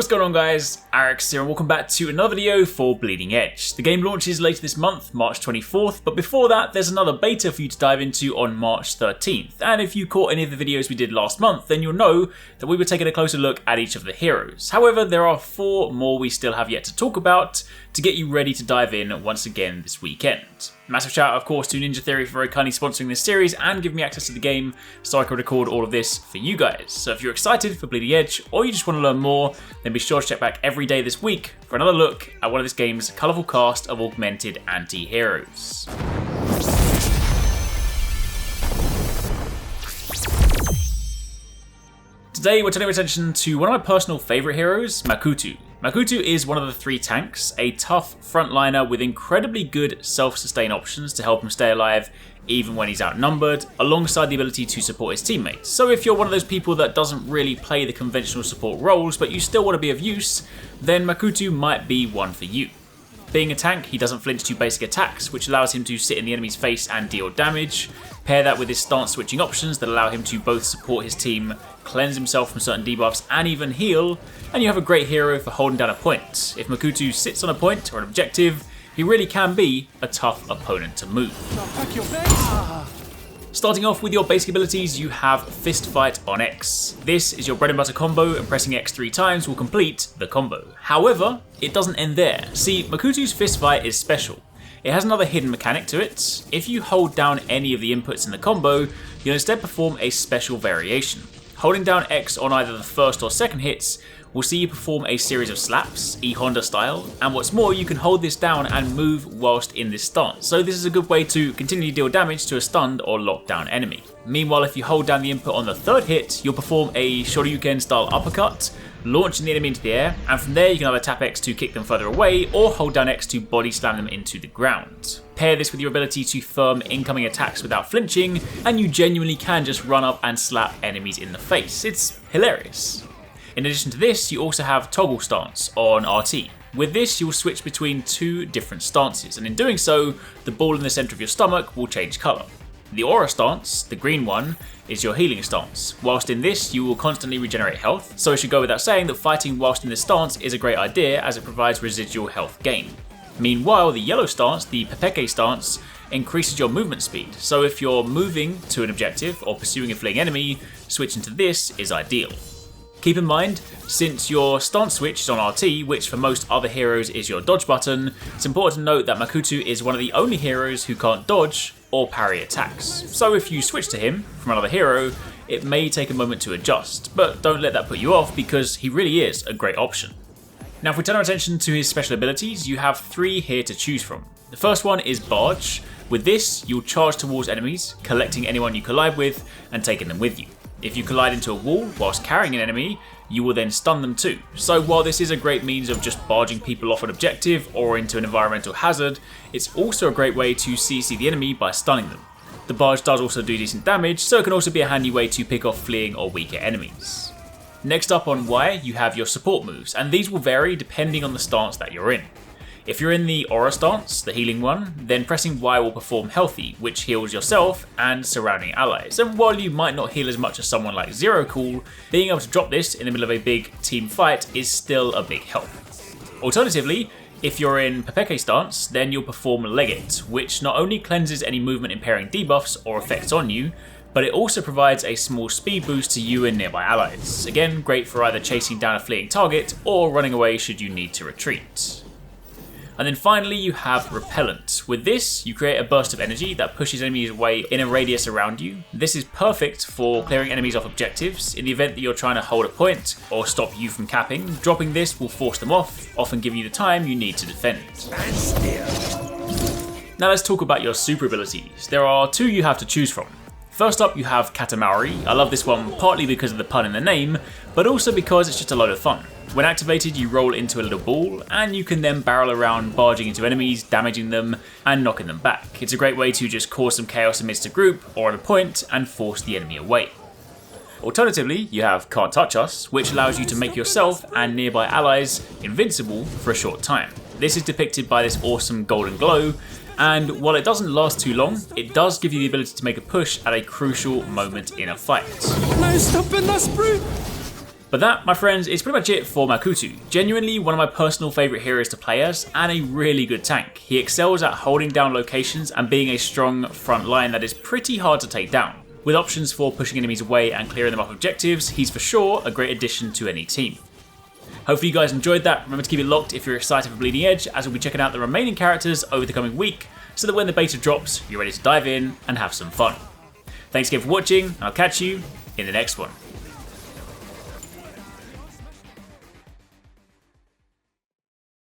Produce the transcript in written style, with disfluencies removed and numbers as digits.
What's going on, guys? Arekkz here and welcome back to another video for Bleeding Edge. The game launches later this month, March 24th, but before that there's another beta for you to dive into on March 13th. And if you caught any of the videos we did last month, then you'll know that we were taking a closer look at each of the heroes. However, there are 4 more we still have yet to talk about to get you ready to dive in once again this weekend. Massive shout out, of course, to Ninja Theory for very kindly sponsoring this series and giving me access to the game so I can record all of this for you guys. So if you're excited for Bleeding Edge or you just want to learn more, then be sure to check back every day this week for another look at one of this game's colourful cast of augmented anti-heroes. Today we're turning our attention to one of my personal favourite heroes, Makutu. Makutu is one of the 3 tanks, a tough frontliner with incredibly good self-sustain options to help him stay alive even when he's outnumbered, alongside the ability to support his teammates. So if you're one of those people that doesn't really play the conventional support roles but you still want to be of use, then Makutu might be one for you. Being a tank, he doesn't flinch to basic attacks, which allows him to sit in the enemy's face and deal damage. Pair that with his stance switching options that allow him to both support his team, cleanse himself from certain debuffs and even heal, and you have a great hero for holding down a point. If Makutu sits on a point or an objective, he really can be a tough opponent to move. Starting off with your basic abilities, you have Fist Fight on X. This is your bread and butter combo, and pressing X 3 times will complete the combo. However, it doesn't end there. See, Makutu's Fist Fight is special. It has another hidden mechanic to it. If you hold down any of the inputs in the combo, you'll instead perform a special variation. Holding down X on either the first or second hits will see you perform a series of slaps, E-Honda style, and what's more, you can hold this down and move whilst in this stance, so this is a good way to continually deal damage to a stunned or locked down enemy. Meanwhile, if you hold down the input on the third hit, you'll perform a Shoryuken style uppercut, launching the enemy into the air, and from there you can either tap X to kick them further away, or hold down X to body slam them into the ground. Pair this with your ability to firm incoming attacks without flinching, and you genuinely can just run up and slap enemies in the face. It's hilarious. In addition to this, you also have Toggle Stance on RT. With this, you'll switch between 2 different stances, and in doing so, the ball in the centre of your stomach will change colour. The Aura stance, the green one, is your healing stance. Whilst in this, you will constantly regenerate health, so it should go without saying that fighting whilst in this stance is a great idea as it provides residual health gain. Meanwhile, the yellow stance, the Pepeke stance, increases your movement speed, so if you're moving to an objective or pursuing a fleeing enemy, switching to this is ideal. Keep in mind, since your stance switch is on RT, which for most other heroes is your dodge button, it's important to note that Makutu is one of the only heroes who can't dodge or parry attacks. So if you switch to him from another hero, it may take a moment to adjust, but don't let that put you off because he really is a great option. Now if we turn our attention to his special abilities, you have 3 here to choose from. The first one is Barge. With this, you'll charge towards enemies, collecting anyone you collide with and taking them with you. If you collide into a wall whilst carrying an enemy, you will then stun them too. So while this is a great means of just barging people off an objective or into an environmental hazard, it's also a great way to CC the enemy by stunning them. The barge does also do decent damage, so it can also be a handy way to pick off fleeing or weaker enemies. Next up on Y, you have your support moves, and these will vary depending on the stance that you're in. If you're in the Aura stance, the healing one, then pressing Y will perform Healthy, which heals yourself and surrounding allies. And while you might not heal as much as someone like Zero Cool, being able to drop this in the middle of a big team fight is still a big help. Alternatively, if you're in Pepeke stance, then you'll perform Leg It, which not only cleanses any movement impairing debuffs or effects on you, but it also provides a small speed boost to you and nearby allies. Again, great for either chasing down a fleeing target or running away should you need to retreat. And then finally you have Repellent. With this, you create a burst of energy that pushes enemies away in a radius around you. This is perfect for clearing enemies off objectives in the event that you're trying to hold a point or stop you from capping. Dropping this will force them off, often giving you the time you need to defend. Now let's talk about your super abilities. There are 2 you have to choose from. First up you have Katamari. I love this one partly because of the pun in the name, but also because it's just a load of fun. When activated, you roll into a little ball, and you can then barrel around barging into enemies, damaging them, and knocking them back. It's a great way to just cause some chaos amidst a group or at a point and force the enemy away. Alternatively, you have Cant Touch Us, which allows you to make yourself and nearby allies invincible for a short time. This is depicted by this awesome golden glow, and while it doesn't last too long, it does give you the ability to make a push at a crucial moment in a fight. No stopping us, brute! But that, my friends, is pretty much it for Makutu. Genuinely one of my personal favourite heroes to play as, and a really good tank. He excels at holding down locations and being a strong front line that is pretty hard to take down. With options for pushing enemies away and clearing them off objectives, he's for sure a great addition to any team. Hopefully you guys enjoyed that. Remember to keep it locked if you're excited for Bleeding Edge, as we'll be checking out the remaining characters over the coming week, so that when the beta drops, you're ready to dive in and have some fun. Thanks again for watching, and I'll catch you in the next one.